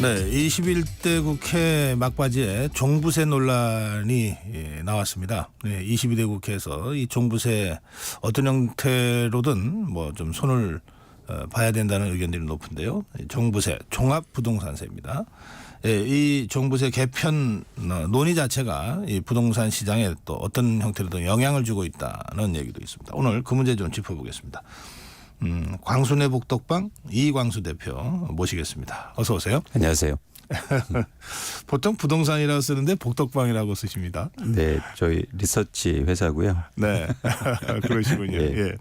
네, 21대 국회 막바지에 종부세 논란이 나왔습니다. 네, 22대 국회에서 이 종부세 어떤 형태로든 뭐 좀 손을 봐야 된다는 의견들이 높은데요. 종부세, 종합부동산세입니다. 예, 이 종부세 개편 논의 자체가 이 부동산 시장에 또 어떤 형태로든 영향을 주고 있다는 얘기도 있습니다. 오늘 그 문제 좀 짚어보겠습니다. 광순회 복덕방 이광수 대표 모시겠습니다. 어서 오세요. 안녕하세요. 보통 부동산이라고 쓰는데 복덕방이라고 쓰십니다. 네, 저희 리서치 회사고요. 네, 그러시군요. 예. 예.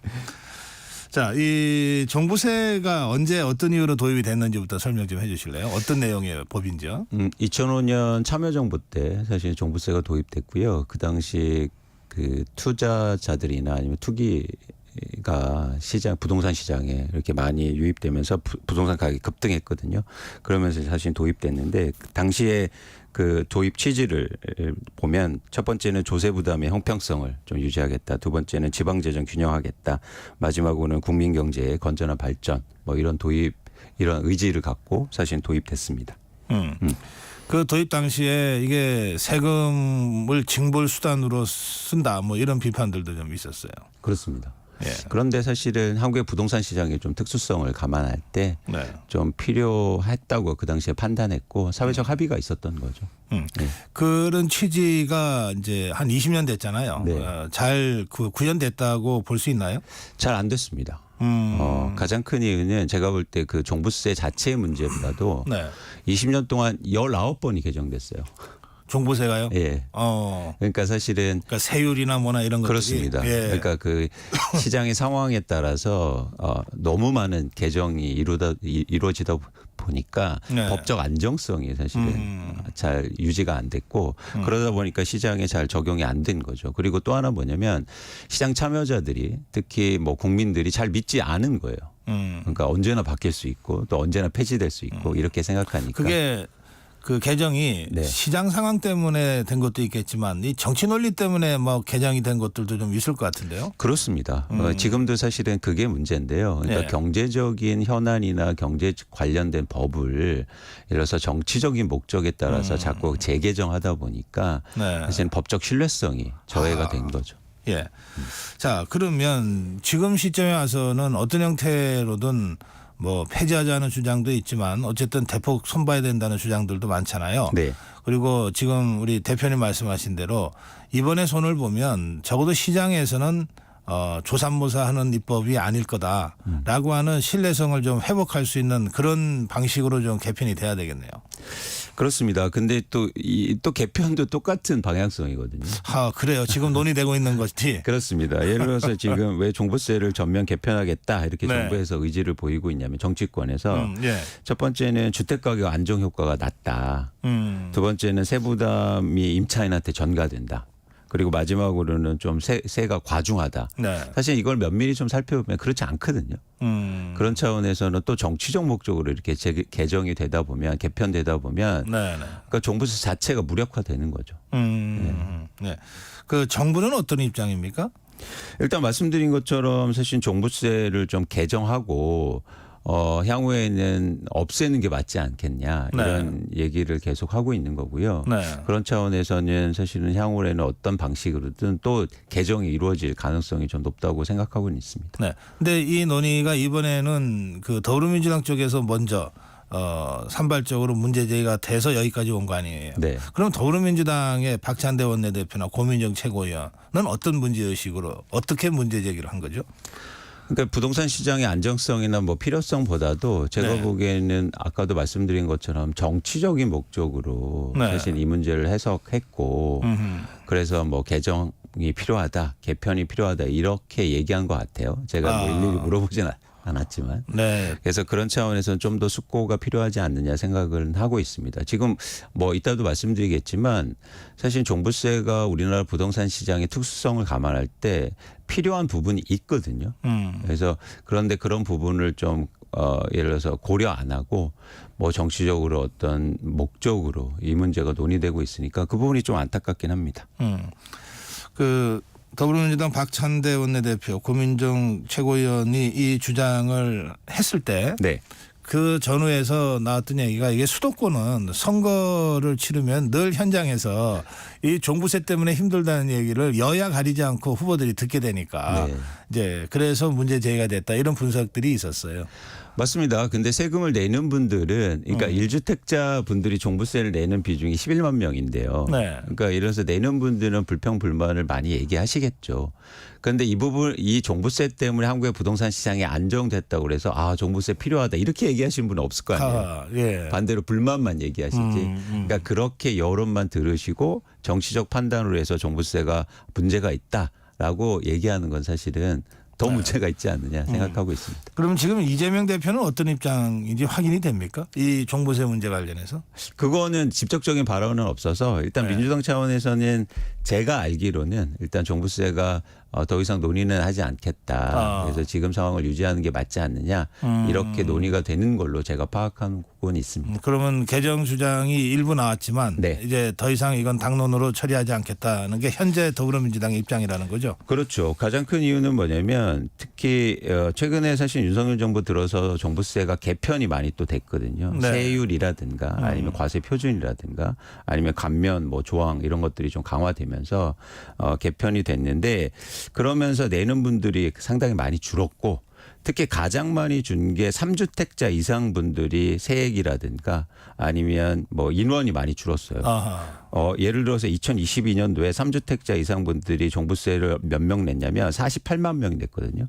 자, 이 종부세가 언제 어떤 이유로 도입이 됐는지부터 설명 좀 해주실래요? 어떤 내용의 법인지요? 2005년 참여정부 때 사실 종부세가 도입됐고요. 그 당시 그 투자자들이나 아니면 투기가 시장 부동산 시장에 이렇게 많이 유입되면서 부동산 가격이 급등했거든요. 그러면서 사실 도입됐는데 당시에 그 도입 취지를 보면 첫 번째는 조세 부담의 형평성을 좀 유지하겠다. 두 번째는 지방 재정 균형하겠다. 마지막으로는 국민 경제의 건전한 발전 뭐 이런 의지를 갖고 사실 도입됐습니다. 그 도입 당시에 이게 세금을 징벌 수단으로 쓴다 뭐 이런 비판들도 좀 있었어요. 그렇습니다. 예. 그런데 사실은 한국의 부동산 시장의 좀 특수성을 감안할 때 좀 네. 필요했다고 그 당시에 판단했고 사회적 합의가 있었던 거죠. 네. 그런 취지가 이제 한 20년 됐잖아요. 네. 잘 구현됐다고 볼 수 있나요? 잘 안 됐습니다. 가장 큰 이유는 제가 볼 때 그 종부세 자체의 문제보다도 네. 20년 동안 19번이 개정됐어요. 종부세가요? 예. 그러니까 사실은 그러니까 세율이나 뭐나 이런 것들이 그렇습니다. 예. 그러니까 그 시장의 상황에 따라서 너무 많은 개정이 이루어지다 보니까 네. 법적 안정성이 사실은 잘 유지가 안 됐고 그러다 보니까 시장에 잘 적용이 안 된 거죠. 그리고 또 하나 뭐냐면 시장 참여자들이 특히 뭐 국민들이 잘 믿지 않은 거예요. 그러니까 언제나 바뀔 수 있고 또 언제나 폐지될 수 있고 이렇게 생각하니까. 그게 그 개정이 네. 시장 상황 때문에 된 것도 있겠지만 이 정치 논리 때문에 뭐 개정이 된 것들도 좀 있을 것 같은데요. 그렇습니다. 지금도 사실은 그게 문제인데요. 그러니까 네. 경제적인 현안이나 경제 관련된 법을 예를 들어서 정치적인 목적에 따라서 자꾸 재개정하다 보니까 네. 사실은 법적 신뢰성이 저해가 된 거죠. 예. 자, 그러면 지금 시점에 와서는 어떤 형태로든 뭐 폐지하자는 주장도 있지만 어쨌든 대폭 손봐야 된다는 주장들도 많잖아요. 네. 그리고 지금 우리 대표님 말씀하신 대로 이번에 손을 보면 적어도 시장에서는 조삼모사하는 입법이 아닐 거다라고 하는 신뢰성을 좀 회복할 수 있는 그런 방식으로 좀 개편이 돼야 되겠네요. 그렇습니다. 근데 또 개편도 똑같은 방향성이거든요. 그래요. 지금 논의되고 있는 것이. 그렇습니다. 예를 들어서 지금 왜 종부세를 전면 개편하겠다 이렇게 네. 정부에서 의지를 보이고 있냐면 정치권에서 예. 첫 번째는 주택가격 안정 효과가 낮다. 두 번째는 세부담이 임차인한테 전가된다. 그리고 마지막으로는 좀 세가 과중하다. 네. 사실 이걸 면밀히 좀 살펴보면 그렇지 않거든요. 그런 차원에서는 또 정치적 목적으로 이렇게 개정이 되다 보면 개편되다 보면 네. 네. 그러니까 종부세 자체가 무력화되는 거죠. 네. 그 정부는 어떤 입장입니까? 일단 말씀드린 것처럼 사실 종부세를 좀 개정하고 향후에는 없애는 게 맞지 않겠냐 이런 얘기를 계속 하고 있는 거고요. 네. 그런 차원에서는 사실은 향후에는 어떤 방식으로든 또 개정이 이루어질 가능성이 좀 높다고 생각하고는 있습니다. 네. 근데 이 논의가 이번에는 그 더불어민주당 쪽에서 먼저 산발적으로 문제 제기가 돼서 여기까지 온 거 아니에요. 네. 그럼 더불어민주당의 박찬대 원내대표나 고민정 최고위원은 어떤 문제의식으로 어떻게 문제 제기를 한 거죠? 그러니까 부동산 시장의 안정성이나 뭐 필요성보다도 제가 네. 보기에는 아까도 말씀드린 것처럼 정치적인 목적으로 네. 사실 이 문제를 해석했고 그래서 뭐 개정이 필요하다, 개편이 필요하다 이렇게 얘기한 것 같아요. 제가 뭐 일일이 물어보진 않았지만. 네. 그래서 그런 차원에서는 좀 더 숙고가 필요하지 않느냐 생각을 하고 있습니다. 지금 뭐 이따도 말씀드리겠지만 사실 종부세가 우리나라 부동산 시장의 특수성을 감안할 때 필요한 부분이 있거든요. 그래서 그런데 그런 부분을 좀 예를 들어서 고려 안 하고 뭐 정치적으로 어떤 목적으로 이 문제가 논의되고 있으니까 그 부분이 좀 안타깝긴 합니다. 그 더불어민주당 박찬대 원내대표, 고민정 최고위원이 이 주장을 했을 때 네. 그 전후에서 나왔던 얘기가 이게 수도권은 선거를 치르면 늘 현장에서 이 종부세 때문에 힘들다는 얘기를 여야 가리지 않고 후보들이 듣게 되니까 네. 이제 그래서 문제 제기가 됐다 이런 분석들이 있었어요. 맞습니다. 근데 세금을 내는 분들은 그러니까 1주택자 분들이 종부세를 내는 비중이 11만 명인데요. 네. 그러니까 이래서 내는 분들은 불평불만을 많이 얘기하시겠죠. 그런데 이 부분 이 종부세 때문에 한국의 부동산 시장이 안정됐다고 그래서 아 종부세 필요하다 이렇게 얘기하시는 분은 없을 거 아니에요. 예. 반대로 불만만 얘기하시지. 그러니까 그렇게 여론만 들으시고 정치적 판단으로 해서 종부세가 문제가 있다라고 얘기하는 건 사실은 더 문제가 있지 않느냐 생각하고 있습니다. 그럼 지금 이재명 대표는 어떤 입장인지 확인이 됩니까? 이 종부세 문제 관련해서? 그거는 직접적인 발언은 없어서 일단 네. 민주당 차원에서는 제가 알기로는 일단 종부세가 더 이상 논의는 하지 않겠다. 그래서 지금 상황을 유지하는 게 맞지 않느냐 이렇게 논의가 되는 걸로 제가 파악한 부분이 있습니다. 그러면 개정 주장이 일부 나왔지만 네. 이제 더 이상 이건 당론으로 처리하지 않겠다는 게 현재 더불어민주당의 입장이라는 거죠. 그렇죠. 가장 큰 이유는 뭐냐면 특히 최근에 사실 윤석열 정부 들어서 종부세가 개편이 많이 또 됐거든요. 네. 세율이라든가 아니면 과세 표준이라든가 아니면 감면 뭐 조항 이런 것들이 좀 강화되면서 개편이 됐는데 그러면서 내는 분들이 상당히 많이 줄었고 특히 가장 많이 준 게 3주택자 이상 분들이 세액이라든가 아니면 뭐 인원이 많이 줄었어요. 아하. 예를 들어서 2022년도에 3주택자 이상 분들이 종부세를 몇 명 냈냐면 48만 명이 냈거든요.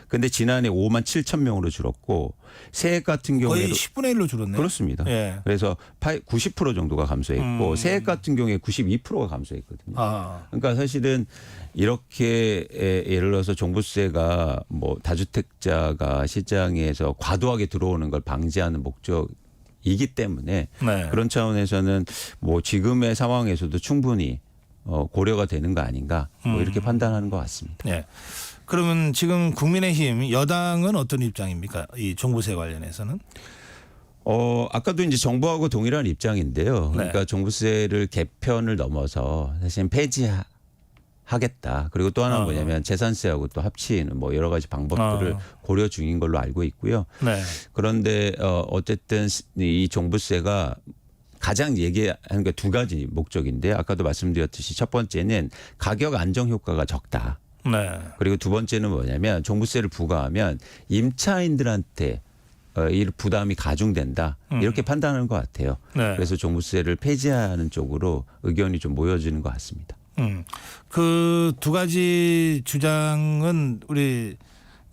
근데 지난해 5만 7천 명으로 줄었고 세액 같은 거의 경우에도 10분의 1로 줄었네요. 그렇습니다. 예. 그래서 90% 정도가 감소했고 세액 같은 경우에 92%가 감소했거든요. 아. 그러니까 사실은 이렇게 예를 들어서 종부세가 뭐 다주택자가 시장에서 과도하게 들어오는 걸 방지하는 목적이기 때문에 네. 그런 차원에서는 뭐 지금의 상황에서도 충분히 고려가 되는 거 아닌가 뭐 이렇게 판단하는 것 같습니다. 예. 그러면 지금 국민의힘 여당은 어떤 입장입니까? 이 종부세 관련해서는? 아까도 이제 정부하고 동일한 입장인데요. 그러니까 네. 종부세를 개편을 넘어서 사실 폐지하겠다. 그리고 또 하나는 뭐냐면 재산세하고 또 합치는 뭐 여러 가지 방법들을 고려 중인 걸로 알고 있고요. 네. 그런데 어쨌든 이 종부세가 가장 얘기하는 게 두 가지 목적인데 아까도 말씀드렸듯이 첫 번째는 가격 안정 효과가 적다. 네. 그리고 두 번째는 뭐냐면 종부세를 부과하면 임차인들한테 이 부담이 가중된다 이렇게 판단하는 것 같아요. 네. 그래서 종부세를 폐지하는 쪽으로 의견이 좀 모여지는 것 같습니다. 그 두 가지 주장은 우리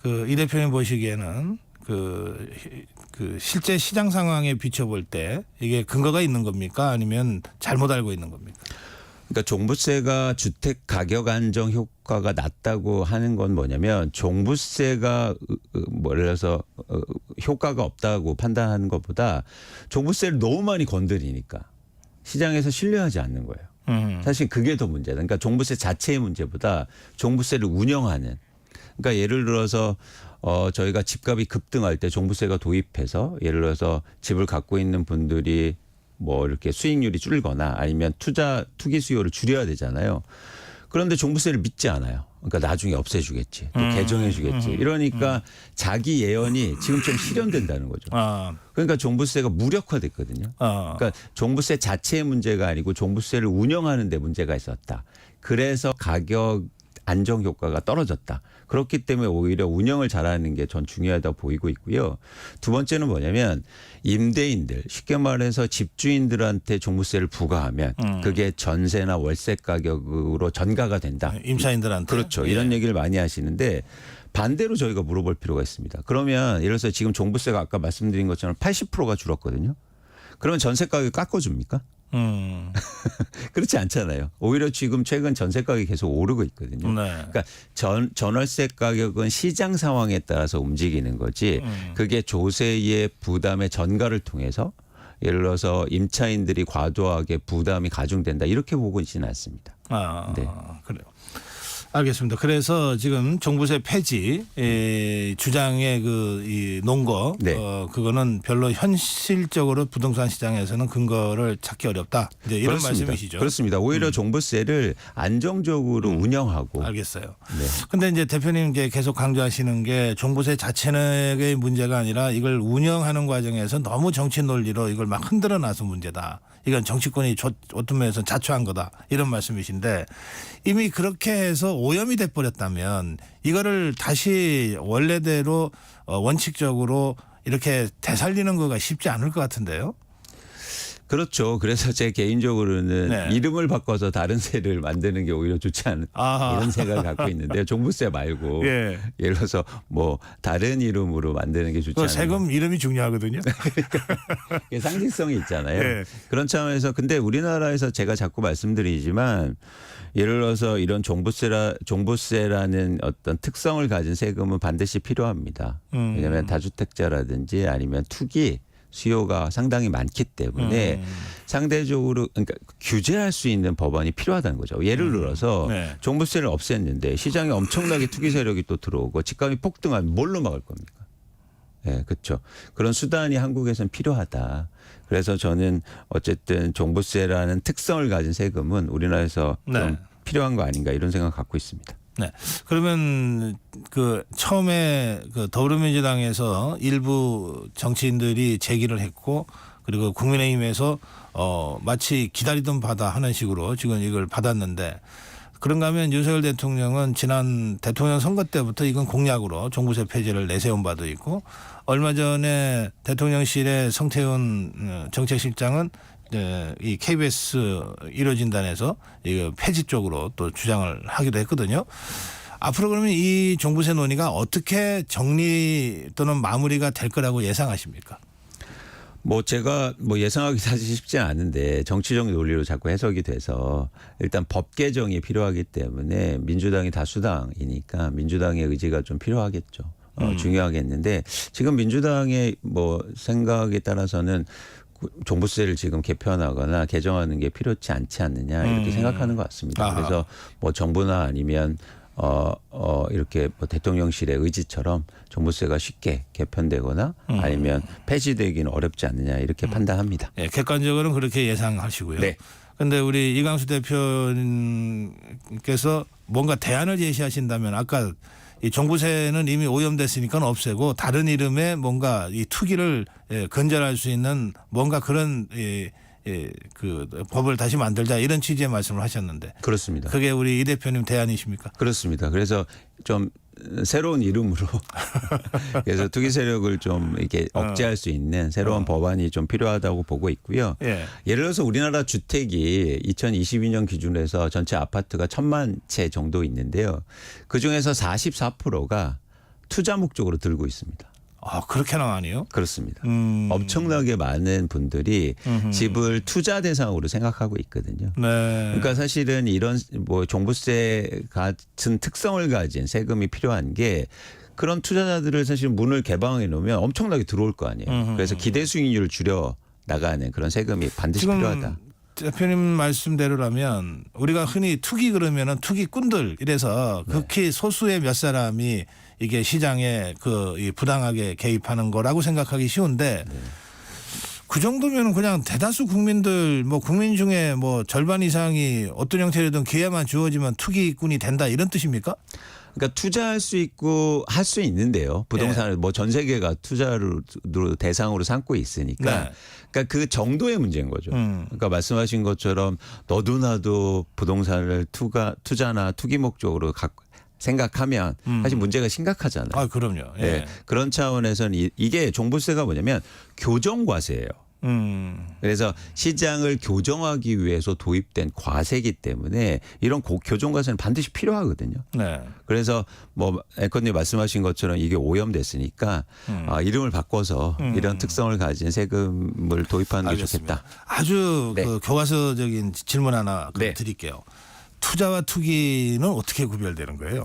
그 이 대표님 보시기에는 그 실제 시장 상황에 비춰볼 때 이게 근거가 있는 겁니까? 아니면 잘못 알고 있는 겁니까? 그러니까 종부세가 주택 가격 안정 효과가 낮다고 하는 건 뭐냐면 종부세가 뭐를 해서 효과가 없다고 판단하는 것보다 종부세를 너무 많이 건드리니까 시장에서 신뢰하지 않는 거예요. 사실 그게 더 문제다. 그러니까 종부세 자체의 문제보다 종부세를 운영하는. 그러니까 예를 들어서 저희가 집값이 급등할 때 종부세가 도입해서 예를 들어서 집을 갖고 있는 분들이 뭐 이렇게 수익률이 줄거나 아니면 투기 수요를 줄여야 되잖아요. 그런데 종부세를 믿지 않아요. 그러니까 나중에 없애주겠지. 또 개정해주겠지. 이러니까 자기 예언이 지금처럼 실현된다는 거죠. 그러니까 종부세가 무력화됐거든요. 그러니까 종부세 자체의 문제가 아니고 종부세를 운영하는 데 문제가 있었다. 그래서 가격 안정 효과가 떨어졌다. 그렇기 때문에 오히려 운영을 잘하는 게 전 중요하다고 보이고 있고요. 두 번째는 뭐냐면 임대인들 쉽게 말해서 집주인들한테 종부세를 부과하면 그게 전세나 월세 가격으로 전가가 된다. 임차인들한테. 그렇죠. 이런 얘기를 많이 하시는데 반대로 저희가 물어볼 필요가 있습니다. 그러면 예를 들어서 지금 종부세가 아까 말씀드린 것처럼 80%가 줄었거든요. 그러면 전세 가격을 깎아줍니까? 그렇지 않잖아요. 오히려 지금 최근 전세 가격이 계속 오르고 있거든요. 네. 그러니까 전월세 가격은 시장 상황에 따라서 움직이는 거지 그게 조세의 부담의 전가를 통해서 예를 들어서 임차인들이 과도하게 부담이 가중된다 이렇게 보고 있지는 않습니다. 아, 네. 그래요. 알겠습니다. 그래서 지금 종부세 폐지 주장의 이 논거 네. 그거는 별로 현실적으로 부동산 시장에서는 근거를 찾기 어렵다. 이제 이런 그렇습니다. 말씀이시죠. 그렇습니다. 오히려 종부세를 안정적으로 운영하고. 알겠어요. 네. 근데 이제 대표님 이제 계속 강조하시는 게 종부세 자체의 문제가 아니라 이걸 운영하는 과정에서 너무 정치 논리로 이걸 막 흔들어 놔서 문제다. 이건 정치권이 어떤 면에서 자초한 거다. 이런 말씀이신데 이미 그렇게 해서 오염이 돼 버렸다면 이거를 다시 원래대로 원칙적으로 이렇게 되살리는 거가 쉽지 않을 것 같은데요. 그렇죠. 그래서 제 개인적으로는 네. 이름을 바꿔서 다른 세를 만드는 게 오히려 좋지 않은 아하. 이런 생각을 갖고 있는데요. 종부세 말고 예. 예를 들어서 뭐 다른 이름으로 만드는 게 좋지 그 않아요. 세금 이름이 중요하거든요. 이게 상징성이 있잖아요. 예. 그런 차원에서 근데 우리나라에서 제가 자꾸 말씀드리지만 예를 들어서 이런 종부세라는 어떤 특성을 가진 세금은 반드시 필요합니다. 왜냐하면 다주택자라든지 아니면 투기 수요가 상당히 많기 때문에 상대적으로 그러니까 규제할 수 있는 법안이 필요하다는 거죠. 예를 들어서 네. 종부세를 없앴는데 시장에 엄청나게 투기 세력이 또 들어오고 집값이 폭등하면 뭘로 막을 겁니까? 네, 그렇죠. 그런 수단이 한국에선 필요하다. 그래서 저는 어쨌든 종부세라는 특성을 가진 세금은 우리나라에서 좀 네. 필요한 거 아닌가 이런 생각을 갖고 있습니다. 네. 그러면 그 처음에 그 더불어민주당에서 일부 정치인들이 제기를 했고 그리고 국민의힘에서 마치 기다리던 바다 하는 식으로 지금 이걸 받았는데 그런가 하면 윤석열 대통령은 지난 대통령 선거 때부터 이건 공약으로 종부세 폐지를 내세운 바도 있고 얼마 전에 대통령실의 성태훈 정책실장은 이 KBS 1호진단에서 이 폐지 쪽으로 또 주장을 하기도 했거든요. 앞으로 그러면 이 종부세 논의가 어떻게 정리 또는 마무리가 될 거라고 예상하십니까? 뭐 제가 뭐 예상하기 사실 쉽지 않은데 정치적 논리로 자꾸 해석이 돼서 일단 법 개정이 필요하기 때문에 민주당이 다수당이니까 민주당의 의지가 좀 필요하겠죠. 중요하겠는데 지금 민주당의 뭐 생각에 따라서는 종부세를 지금 개편하거나 개정하는 게 필요치 않지 않느냐 이렇게 생각하는 것 같습니다. 아하. 그래서 뭐 정부나 아니면 이렇게 뭐 대통령실의 의지처럼 종부세가 쉽게 개편되거나 아니면 폐지되기는 어렵지 않느냐 이렇게 판단합니다. 네, 객관적으로는 그렇게 예상하시고요. 네. 그런데 우리 이광수 대표님께서 뭔가 대안을 제시하신다면 아까 이 종부세는 이미 오염됐으니까 없애고 다른 이름의 뭔가 이 투기를 근절할 수 있는 뭔가 그런 그 법을 다시 만들자 이런 취지의 말씀을 하셨는데 그렇습니다. 그게 우리 이 대표님 대안이십니까? 그렇습니다. 그래서 좀 새로운 이름으로 그래서 투기 세력을 좀 이렇게 억제할 수 있는 새로운 법안이 좀 필요하다고 보고 있고요. 예. 예를 들어서 우리나라 주택이 2022년 기준으로 해서 전체 아파트가 1,000만 채 정도 있는데요. 그중에서 44%가 투자 목적으로 들고 있습니다. 아, 그렇게나 많이요? 그렇습니다. 엄청나게 많은 분들이 집을 투자 대상으로 생각하고 있거든요. 네. 그러니까 사실은 이런 뭐 종부세 같은 특성을 가진 세금이 필요한 게 그런 투자자들을 사실 문을 개방해 놓으면 엄청나게 들어올 거 아니에요. 그래서 기대 수익률을 줄여 나가는 그런 세금이 반드시 필요하다. 대표님 말씀대로라면 우리가 흔히 투기 그러면은 투기꾼들 이래서 극히 소수의 몇 사람이 이게 시장에 이 부당하게 개입하는 거라고 생각하기 쉬운데 그 정도면 그냥 대다수 국민들 뭐 국민 중에 뭐 절반 이상이 어떤 형태로든 기회만 주어지면 투기꾼이 된다 이런 뜻입니까? 그러니까 투자할 수 있고 할 수 있는데요. 부동산을 뭐 전 세계가 투자로 대상으로 삼고 있으니까. 네. 그러니까 그 정도의 문제인 거죠. 그러니까 말씀하신 것처럼 너도 나도 부동산을 투자나 투기 목적으로 생각하면 사실 문제가 심각하잖아요. 아, 그럼요. 예. 네. 그런 차원에서는 이게 종부세가 뭐냐면 교정과세예요. 그래서 시장을 교정하기 위해서 도입된 과세이기 때문에 이런 교정과세는 반드시 필요하거든요. 네. 그래서 뭐 앵커님 말씀하신 것처럼 이게 오염됐으니까 이름을 바꿔서 이런 특성을 가진 세금을 도입하는 게 알겠습니다. 좋겠다. 아주 네. 그 교과서적인 질문 하나 네. 드릴게요. 투자와 투기는 어떻게 구별되는 거예요?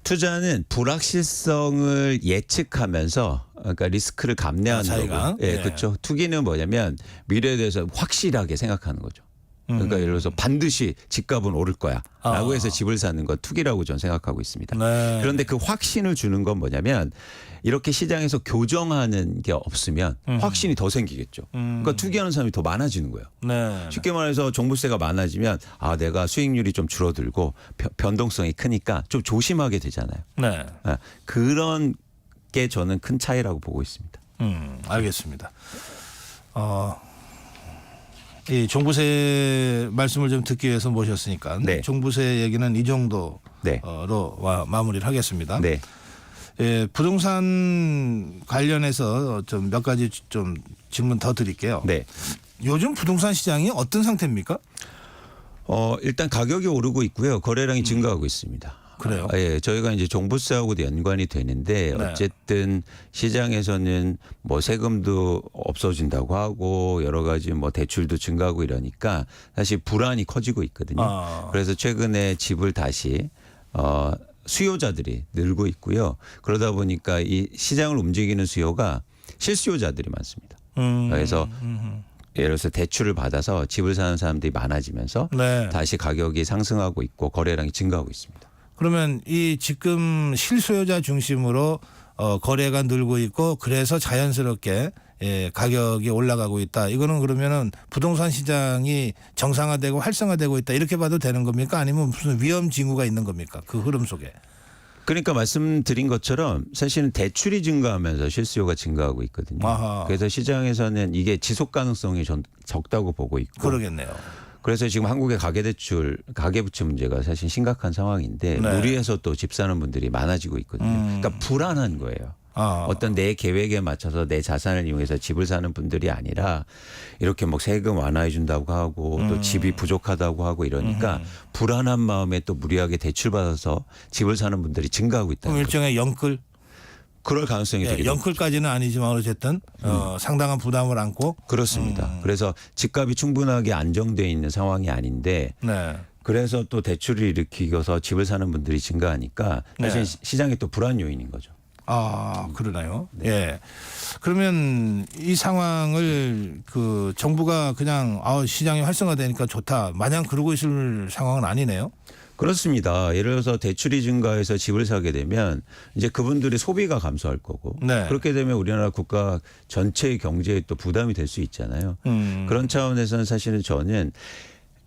투자는 불확실성을 예측하면서 그러니까 리스크를 감내하는 자기가? 거고. 예, 네. 그렇죠. 투기는 뭐냐면 미래에 대해서 확실하게 생각하는 거죠. 그러니까 예를 들어서 반드시 집값은 오를 거야라고 아. 해서 집을 사는 건 투기라고 저는 생각하고 있습니다. 네. 그런데 그 확신을 주는 건 뭐냐면 이렇게 시장에서 교정하는 게 없으면 확신이 더 생기겠죠. 그러니까 투기하는 사람이 더 많아지는 거예요. 네. 쉽게 말해서 종부세가 많아지면 아 내가 수익률이 좀 줄어들고 변동성이 크니까 좀 조심하게 되잖아요. 네. 아, 그런 게 저는 큰 차이라고 보고 있습니다. 알겠습니다. 이 종부세 말씀을 좀 듣기 위해서 모셨으니까 네. 종부세 얘기는 이 정도로 네. 마무리를 하겠습니다. 네. 예, 부동산 관련해서 좀 몇 가지 좀 질문 더 드릴게요. 네. 요즘 부동산 시장이 어떤 상태입니까? 일단 가격이 오르고 있고요. 거래량이 증가하고 있습니다. 그래요? 예, 저희가 이제 종부세하고도 연관이 되는데 네. 어쨌든 시장에서는 뭐 세금도 없어진다고 하고 여러 가지 뭐 대출도 증가하고 이러니까 사실 불안이 커지고 있거든요. 그래서 최근에 집을 다시 수요자들이 늘고 있고요. 그러다 보니까 이 시장을 움직이는 수요가 실수요자들이 많습니다. 그래서 예를 들어서 대출을 받아서 집을 사는 사람들이 많아지면서 네. 다시 가격이 상승하고 있고 거래량이 증가하고 있습니다. 그러면 이 지금 실수요자 중심으로 거래가 늘고 있고 그래서 자연스럽게 가격이 올라가고 있다. 이거는 그러면은 부동산 시장이 정상화되고 활성화되고 있다. 이렇게 봐도 되는 겁니까? 아니면 무슨 위험 징후가 있는 겁니까? 그 흐름 속에. 그러니까 말씀드린 것처럼 사실은 대출이 증가하면서 실수요가 증가하고 있거든요. 아하. 그래서 시장에서는 이게 지속 가능성이 적다고 보고 있고 그러겠네요. 그래서 지금 한국의 가계대출, 가계부채 문제가 사실 심각한 상황인데 네. 무리해서 또 집 사는 분들이 많아지고 있거든요. 그러니까 불안한 거예요. 어떤 내 계획에 맞춰서 내 자산을 이용해서 집을 사는 분들이 아니라 이렇게 뭐 세금 완화해 준다고 하고 또 집이 부족하다고 하고 이러니까 불안한 마음에 또 무리하게 대출받아서 집을 사는 분들이 증가하고 있다는 그럼 거죠. 일종의 영끌? 그럴 가능성이 되게 높죠. 영끌까지는 아니지만 어쨌든 상당한 부담을 안고. 그렇습니다. 그래서 집값이 충분하게 안정돼 있는 상황이 아닌데 네. 그래서 또 대출을 일으키고서 집을 사는 분들이 증가하니까 사실 네. 시장이 또 불안 요인인 거죠. 그러나요? 예. 그러면 이 상황을 그 정부가 그냥 시장이 활성화되니까 좋다. 마냥 그러고 있을 상황은 아니네요. 그렇습니다. 예를 들어서 대출이 증가해서 집을 사게 되면 이제 그분들의 소비가 감소할 거고 네. 그렇게 되면 우리나라 국가 전체의 경제에 또 부담이 될 수 있잖아요. 그런 차원에서는 사실은 저는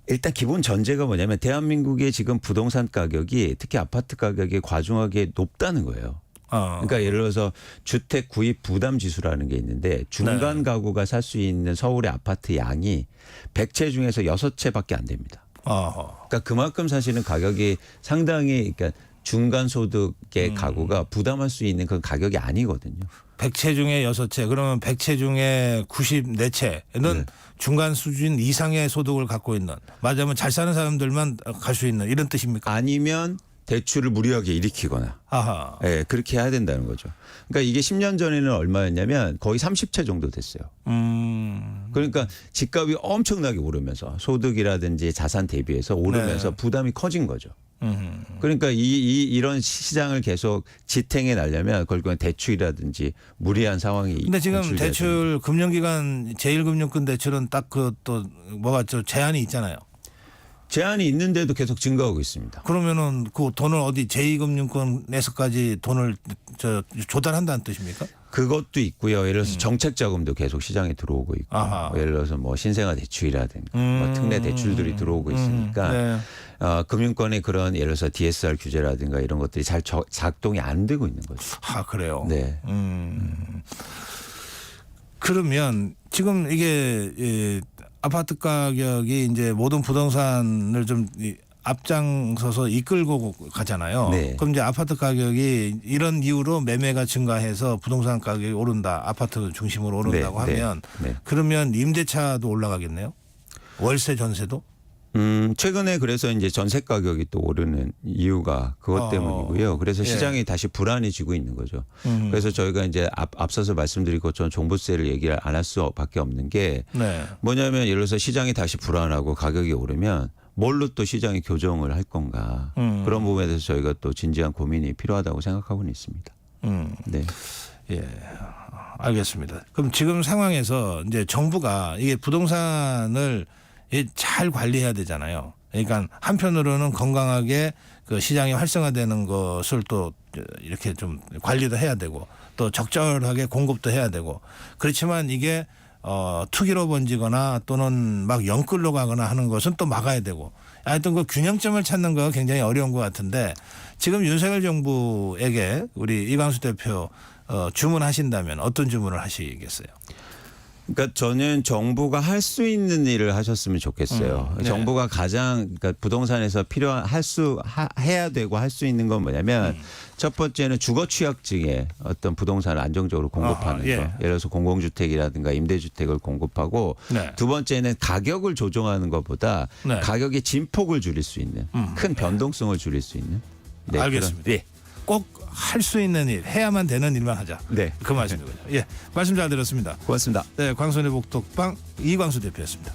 일단 기본 전제가 뭐냐면 대한민국의 지금 부동산 가격이 특히 아파트 가격이 과중하게 높다는 거예요. 그러니까 예를 들어서 주택 구입 부담 지수라는 게 있는데 중간 가구가 살 수 있는 서울의 아파트 양이 100채 중에서 6채밖에 안 됩니다. 그러니까 그만큼 사실은 가격이 상당히 그러니까 중간 소득의 가구가 부담할 수 있는 그런 가격이 아니거든요. 100채 중에 6채 그러면 100채 중에 94채는 네. 중간 수준 이상의 소득을 갖고 있는 맞으면 잘 사는 사람들만 갈 수 있는 이런 뜻입니까? 아니면 대출을 무리하게 일으키거나 아하. 예, 그렇게 해야 된다는 거죠. 그러니까 이게 10년 전에는 얼마였냐면 거의 30채 정도 됐어요. 그러니까 집값이 엄청나게 오르면서 소득이라든지 자산 대비해서 오르면서 네. 부담이 커진 거죠. 그러니까 이런 시장을 계속 지탱해 나려면 결국엔 대출이라든지 무리한 상황이 근데 지금 연출돼야 대출 금융기관 제1금융권 대출은 딱 그 또 뭐가 저 제한이 있잖아요. 제한이 있는데도 계속 증가하고 있습니다. 그러면은 그 돈을 어디 제2금융권에서까지 돈을 조달한다는 뜻입니까? 그것도 있고요. 예를 들어서 정책 자금도 계속 시장에 들어오고 있고, 아하. 예를 들어서 뭐 신생아 대출이라든가 뭐 특례 대출들이 들어오고 있으니까 네. 금융권의 그런 예를 들어서 DSR 규제라든가 이런 것들이 잘 작동이 안 되고 있는 거죠. 그래요. 네. 그러면 지금 이게 아파트 가격이 이제 모든 부동산을 좀 앞장서서 이끌고 가잖아요. 네. 그럼 이제 아파트 가격이 이런 이유로 매매가 증가해서 부동산 가격이 오른다. 아파트 중심으로 오른다고 네, 하면 네. 그러면 임대차도 올라가겠네요. 월세 전세도? 최근에 그래서 이제 전세 가격이 또 오르는 이유가 그것 때문이고요. 그래서 예. 시장이 다시 불안해지고 있는 거죠. 그래서 저희가 이제 앞서서 말씀드린 것처럼 종부세를 얘기를 안 할 수밖에 없는 게 네. 뭐냐면 예를 들어서 시장이 다시 불안하고 가격이 오르면 뭘로 또 시장이 교정을 할 건가 그런 부분에 대해서 저희가 또 진지한 고민이 필요하다고 생각하고는 있습니다. 네. 예. 알겠습니다. 그럼 지금 상황에서 이제 정부가 이게 부동산을 잘 관리해야 되잖아요. 그러니까 한편으로는 건강하게 그 시장이 활성화되는 것을 또 이렇게 좀 관리도 해야 되고 또 적절하게 공급도 해야 되고 그렇지만 이게 투기로 번지거나 또는 막 영끌로 가거나 하는 것은 또 막아야 되고 하여튼 그 균형점을 찾는 거 굉장히 어려운 것 같은데 지금 윤석열 정부에게 우리 이광수 대표 주문하신다면 어떤 주문을 하시겠어요? 그러니까 저는 정부가 할 수 있는 일을 하셨으면 좋겠어요. 네. 정부가 가장 그러니까 부동산에서 해야 되고 할 수 있는 건 뭐냐면 첫 번째는 주거 취약증에 어떤 부동산을 안정적으로 공급하는 거. 예를 들어서 공공주택이라든가 임대주택을 공급하고 네. 두 번째는 가격을 조정하는 것보다 네. 가격의 진폭을 줄일 수 있는 큰 변동성을 줄일 수 있는. 네, 알겠습니다. 그런, 예. 꼭 할 수 있는 일, 해야만 되는 일만 하자. 네. 그 말씀이군요. 예, 말씀 잘 들었습니다. 고맙습니다. 네, 광선의 복덕방 이광수 대표였습니다.